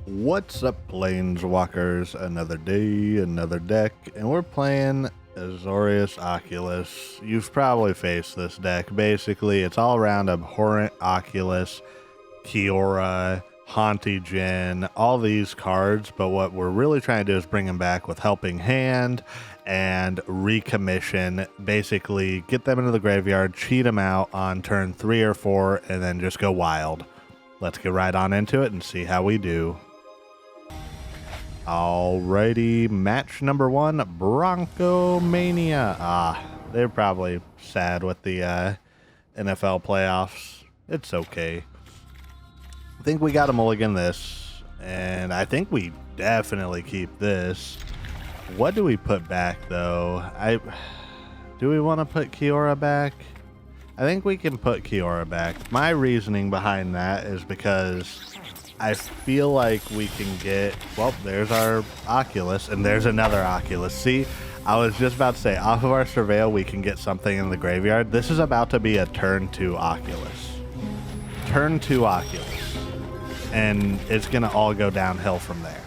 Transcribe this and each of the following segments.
What's up, Planeswalkers? Another day, another deck, and we're playing Azorius Oculus. You've probably faced this deck. Basically, it's all around Abhorrent Oculus, Kiora, Haughty Djinn, all these cards, but what we're really trying to do is bring them back with Helping Hand and Recommission. Basically, get them into the graveyard, cheat them out on turn 3 or 4, and then just go wild. Let's get right on into it and see how we do. Alrighty, match number 1, Bronco Mania. They're probably sad with the NFL playoffs. It's okay. I think we got to mulligan this, and I think we definitely keep this. What do we put back, though? Do we want to put Kiora back? I think we can put Kiora back. My reasoning behind that is because I feel like we can get... Well, there's our Oculus, and there's another Oculus. See, I was just about to say, off of our Surveil, we can get something in the graveyard. This is about to be a turn 2 Oculus. Turn 2 Oculus. And it's going to all go downhill from there.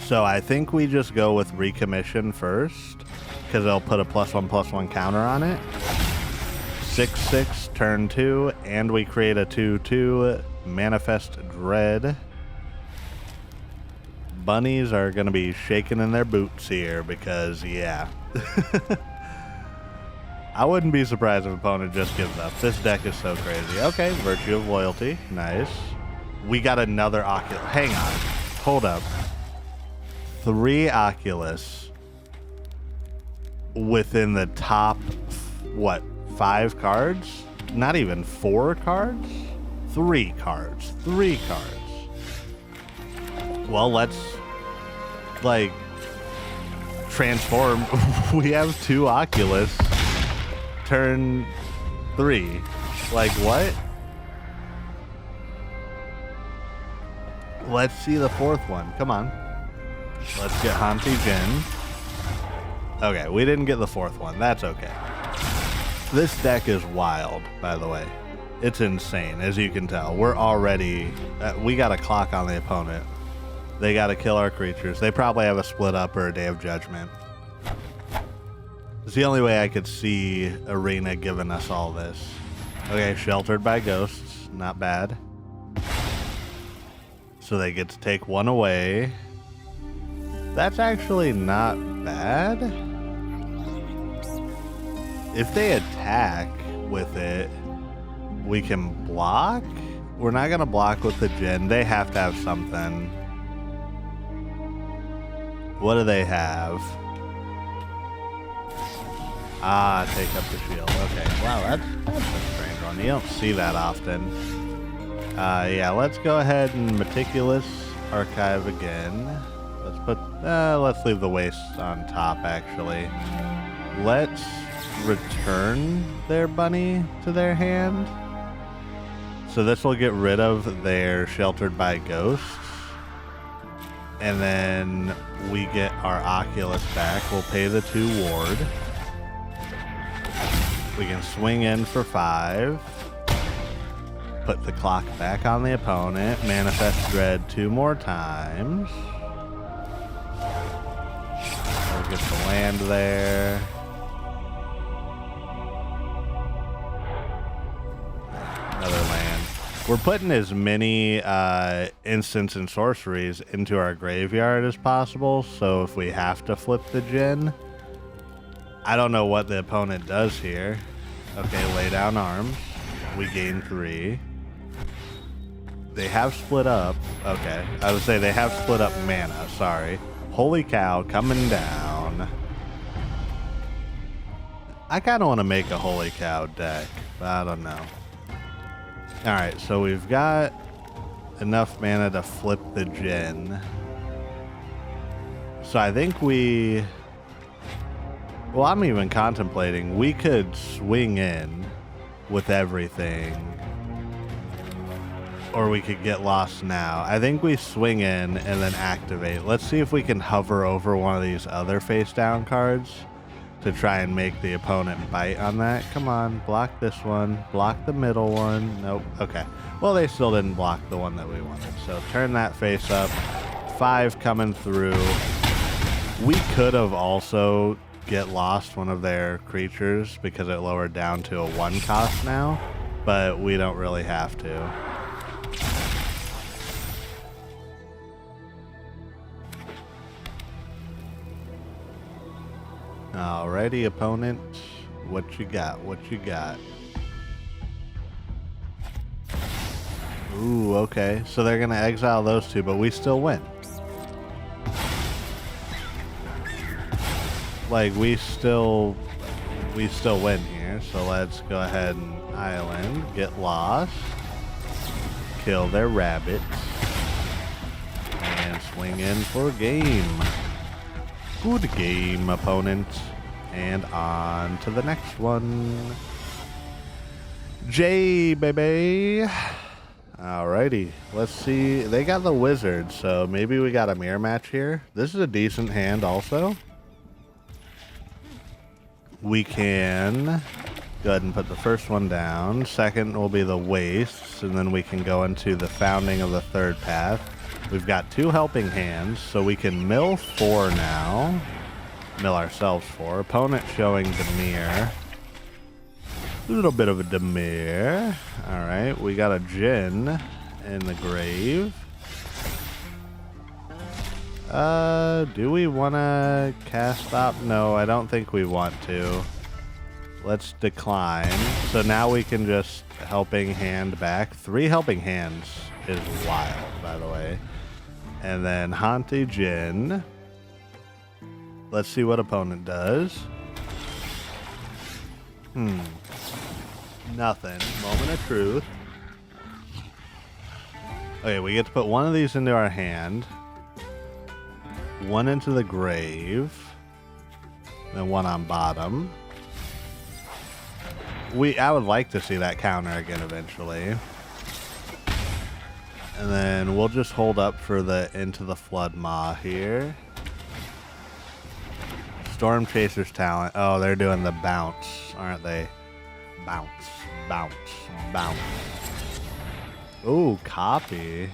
So I think we just go with Recommission first, because it'll put a +1/+1 counter on it. 6/6, turn 2, and we create a 2/2 Manifest Dread. Bunnies are going to be shaking in their boots here because, yeah. I wouldn't be surprised if opponent just gives up. This deck is so crazy. Okay, Virtue of Loyalty. Nice. We got another Oculus. Hang on. Hold up. 3 Oculus within the top, what, 5 cards? Not even 4 cards? 3 cards. 3 cards. Well, let's, like, transform. We have 2 Oculus. Turn 3. Like, what? Let's see the 4th one. Come on. Let's get Haughty Djinn. Okay, we didn't get the 4th one. That's okay. This deck is wild, by the way. It's insane, as you can tell. We're already... we got a clock on the opponent. They got to kill our creatures. They probably have a split up or a Day of Judgment. It's the only way I could see Arena giving us all this. Okay, Sheltered by Ghosts. Not bad. So they get to take 1 away. That's actually not bad. If they attack with it, we can block. We're not going to block with the Djinn. They have to have something. What do they have? Take up the shield. Okay, wow, that's a strange one. You don't see that often. Yeah, let's go ahead and Meticulous Archive again. Let's leave the Wastes on top, actually. Let's return their bunny to their hand. So this will get rid of their Sheltered by Ghosts. And then we get our Oculus back. We'll pay the 2 ward. We can swing in for 5. Put the clock back on the opponent. Manifest Dread 2 more times. We'll get the land there. Another land. We're putting as many instants and sorceries into our graveyard as possible, so if we have to flip the Djinn, I don't know what the opponent does here. Okay, lay down arms. We gain 3. They have split up. Okay, I would say they have split up mana, sorry. Holy cow, coming down. I kind of want to make a Holy Cow deck, but I don't know. Alright, so we've got enough mana to flip the Djinn. So I think we... Well, I'm even contemplating. We could swing in with everything. Or we could get lost now. I think we swing in and then activate. Let's see if we can hover over one of these other face down cards to try and make the opponent bite on that. Come on, block this one, block the middle one. Nope. Okay. Well, they still didn't block the one that we wanted. So turn that face up. 5 coming through. We could have also get lost one of their creatures because it lowered down to a 1 cost now, but we don't really have to. Alrighty, opponent. What you got? What you got? Ooh, okay. So they're gonna exile those 2, but we still win. Like, we still win here. So let's go ahead and island, get lost, kill their rabbits, and swing in for game. Good game, opponent. And on to the next one. J, baby. Alrighty, let's see. They got the wizard, so maybe we got a mirror match here. This is a decent hand also. We can go ahead and put the first one down. Second will be the wastes, and then we can go into the founding of the third path. We've got 2 helping hands, so we can mill 4 now. Mill ourselves 4. Opponent showing Demir. A little bit of a Demir. Alright, we got a Djinn in the grave. Do we want to cast stop? No, I don't think we want to. Let's decline. So now we can just helping hand back. 3 helping hands is wild, by the way. And then Haughty Djinn. Let's see what opponent does. Nothing. Moment of truth. Okay, we get to put 1 of these into our hand. 1 into the grave. Then 1 on bottom. I would like to see that counter again eventually. And then we'll just hold up for the Into the Flood Maw here. Storm Chaser's talent. Oh, they're doing the bounce, aren't they? Bounce, bounce, bounce. Ooh, copy.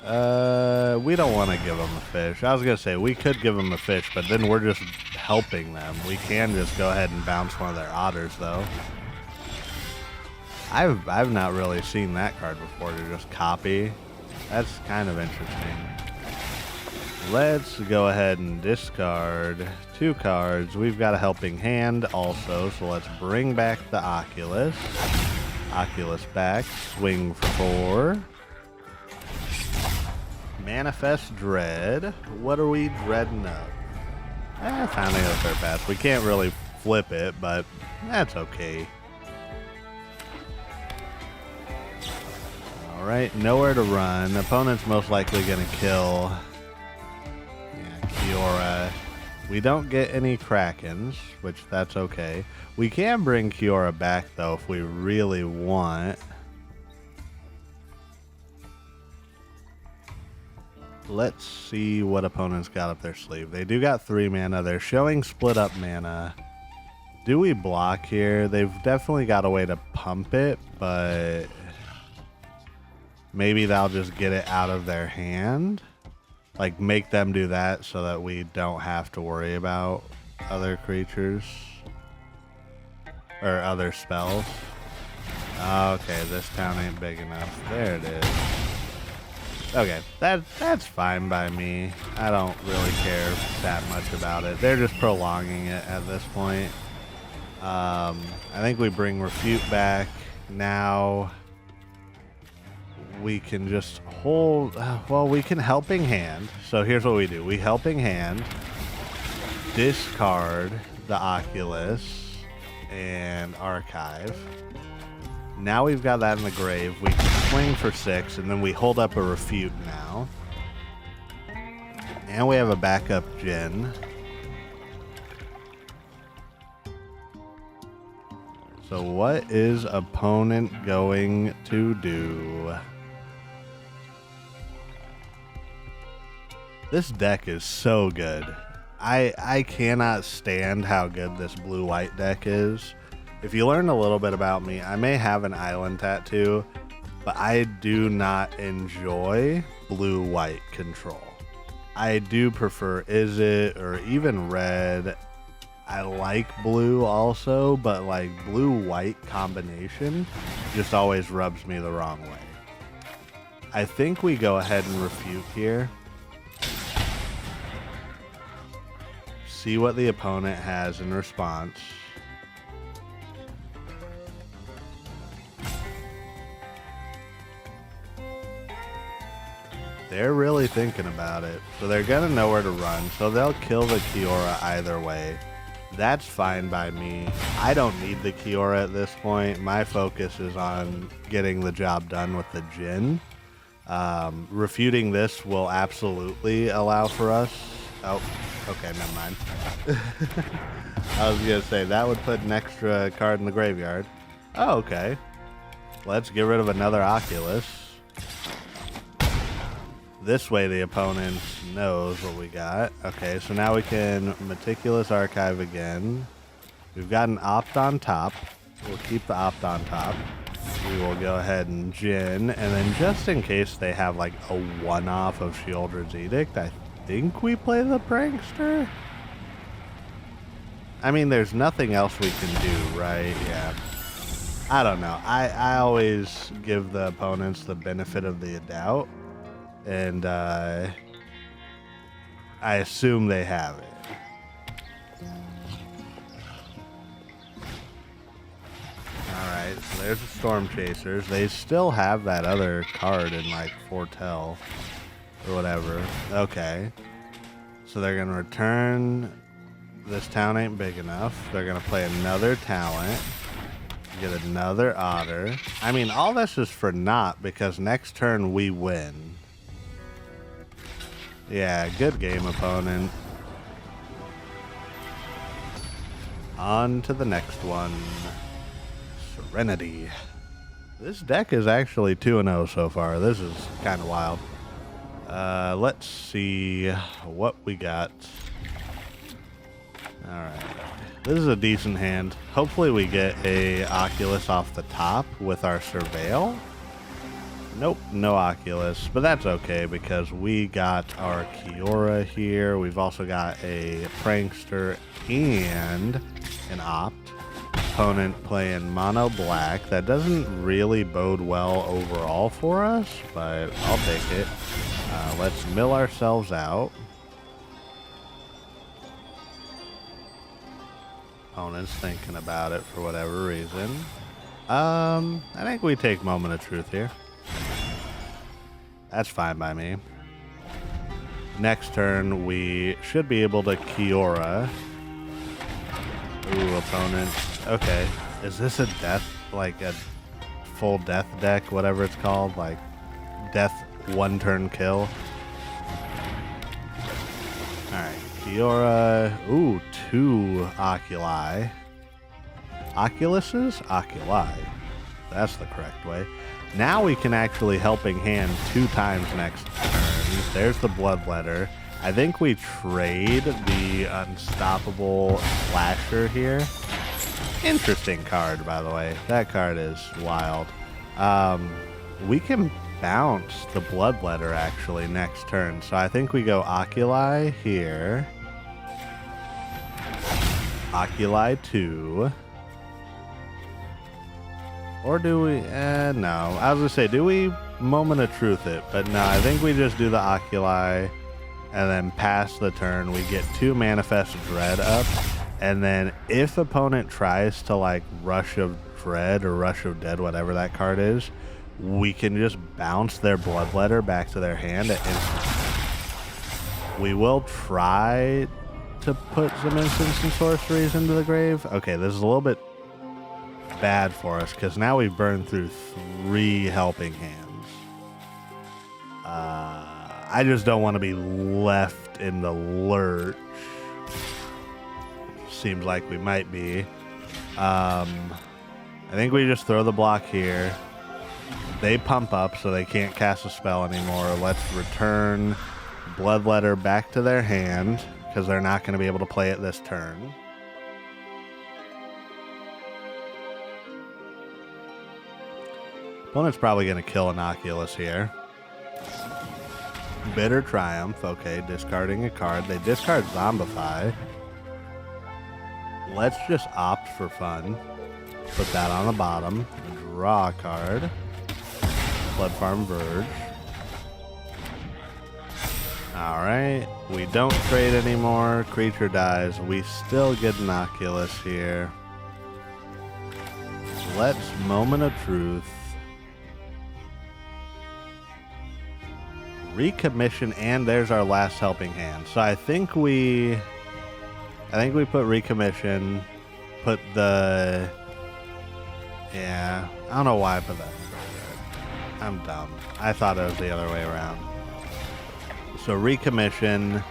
We don't want to give them a fish. I was going to say, we could give them a fish, but then we're just helping them. We can just go ahead and bounce one of their otters, though. I've not really seen that card before, to just copy. That's kind of interesting. Let's go ahead and discard 2 cards. We've got a helping hand also, so let's bring back the Oculus. Oculus back, swing for 4. Manifest Dread. What are we dreading up? Founding of the third path. We can't really flip it, but that's okay. Alright, nowhere to run. Opponent's most likely going to kill Kiora. We don't get any Krakens, which that's okay. We can bring Kiora back, though, if we really want. Let's see what opponents got up their sleeve. They do got 3 mana. They're showing split up mana. Do we block here? They've definitely got a way to pump it, but maybe they'll just get it out of their hand. Like, make them do that so that we don't have to worry about other creatures or other spells. Okay, this town ain't big enough. There it is. Okay, that's fine by me. I don't really care that much about it. They're just prolonging it at this point. I think we bring Refute back. Now we can just hold, well, we can helping hand. So here's what we do. We helping hand, discard the Oculus and archive. Now we've got that in the grave. We can swing for 6, and then we hold up a Refute now. And we have a backup Djinn. So what is opponent going to do? This deck is so good. I cannot stand how good this blue-white deck is. If you learn a little bit about me, I may have an island tattoo, but I do not enjoy blue-white control. I do prefer Izzet or even red. I like blue also, but like blue-white combination just always rubs me the wrong way. I think we go ahead and refute here. See what the opponent has in response. They're really thinking about it, so they're gonna know where to run, so they'll kill the Kiora either way. That's fine by me. I don't need the Kiora at this point. My focus is on getting the job done with the Djinn. Refuting this will absolutely allow for us. Oh, okay, never mind. I was gonna say, that would put an extra card in the graveyard. Oh, okay. Let's get rid of another Oculus. This way the opponent knows what we got. Okay, so now we can Meticulous Archive again. We've got an Opt on top. We'll keep the Opt on top. We will go ahead and Djinn, and then just in case they have like a one-off of Sheoldred's Edict, I think we play the Prankster? I mean, there's nothing else we can do, right? Yeah. I don't know. I always give the opponents the benefit of the doubt. And I assume they have it. Alright, so there's the Storm Chasers. They still have that other card in like Foretell or whatever. Okay. So they're going to return. This town ain't big enough. They're going to play another talent. Get another Otter. I mean, all this is for naught because next turn we win. Yeah, good game, opponent. On to the next one. Serenity. This deck is actually 2-0 so far. This is kind of wild. Let's see what we got. Alright. This is a decent hand. Hopefully we get a Oculus off the top with our Surveil. Nope, no Oculus, but that's okay because we got our Kiora here. We've also got a Prankster and an Opt. Opponent playing mono black. That doesn't really bode well overall for us, but I'll take it. Let's mill ourselves out. Opponent's thinking about it for whatever reason. I think we take Moment of Truth here. That's fine by me. Next turn, we should be able to Kiora. Ooh, opponent. Okay. Is this a death, like a full death deck, whatever it's called? Like, death one-turn kill? Alright, Kiora. Ooh, 2 Oculi. Oculuses? Oculi. That's the correct way. Now we can actually Helping Hand 2 times next turn. There's the Bloodletter. I think we trade the Unstoppable Slasher here. Interesting card, by the way. That card is wild. We can bounce the Bloodletter actually next turn. So I think we go Oculi here. Oculi 2. Or do we? No. I was going to say, do we Moment of Truth it? But no, I think we just do the Oculi and then pass the turn. We get 2 Manifest Dread up. And then if opponent tries to like Rush of Dread or Rush of Dead, whatever that card is, we can just bounce their Bloodletter back to their hand at instant. We will try to put some instants and sorceries into the grave. Okay, this is a little bit bad for us because now we've burned through 3 Helping Hands. I just don't want to be left in the lurch. Seems like we might be. I think we just throw the block here. They pump up so they can't cast a spell anymore. Let's return Bloodletter back to their hand. because they're not going to be able to play it this turn. Opponent's probably going to kill an Oculus here. Bitter Triumph. Okay, discarding a card. They discard Zombify. Let's just opt for fun. Put that on the bottom. Draw a card. Floodfarm Verge. Alright. We don't trade anymore. Creature dies. We still get an Oculus here. Let's Moment of Truth. Recommission, and there's our last helping hand. So I think we put Recommission, put the, yeah, I don't know why I put that in the graveyard. I'm dumb. I thought it was the other way around. So Recommission,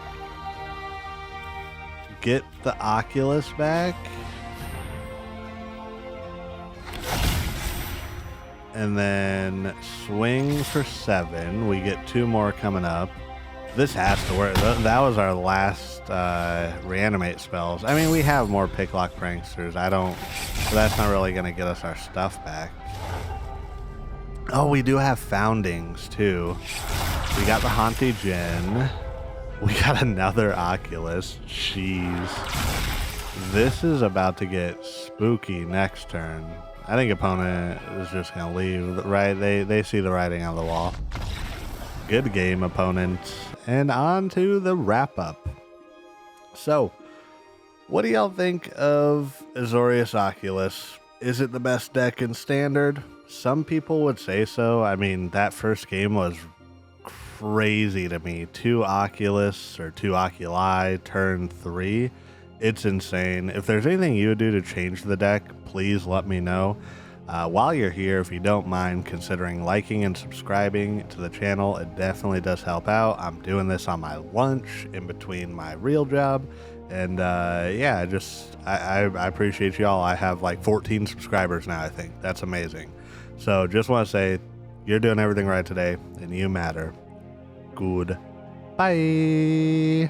get the Oculus back, and then swing for 7. We get 2 more coming up. This has to work. That was our last reanimate spells. I mean, we have more Picklock Pranksters. That's not really going to get us our stuff back. Oh, we do have Foundings, too. We got the Haughty Djinn. We got another Oculus. Jeez. This is about to get spooky next turn. I think opponent is just going to leave, right? They see the writing on the wall. Good game, opponent. And on to the wrap-up. So, what do y'all think of Azorius Oculus? Is it the best deck in Standard? Some people would say so. I mean, that first game was crazy to me. 2 Oculus or 2 Oculi, turn 3. It's insane. If there's anything you would do to change the deck, please let me know. While you're here, if you don't mind considering liking and subscribing to the channel, it definitely does help out. I'm doing this on my lunch in between my real job. And yeah, I appreciate y'all. I have like 14 subscribers now, I think. That's amazing. So just want to say you're doing everything right today and you matter. Good. Bye.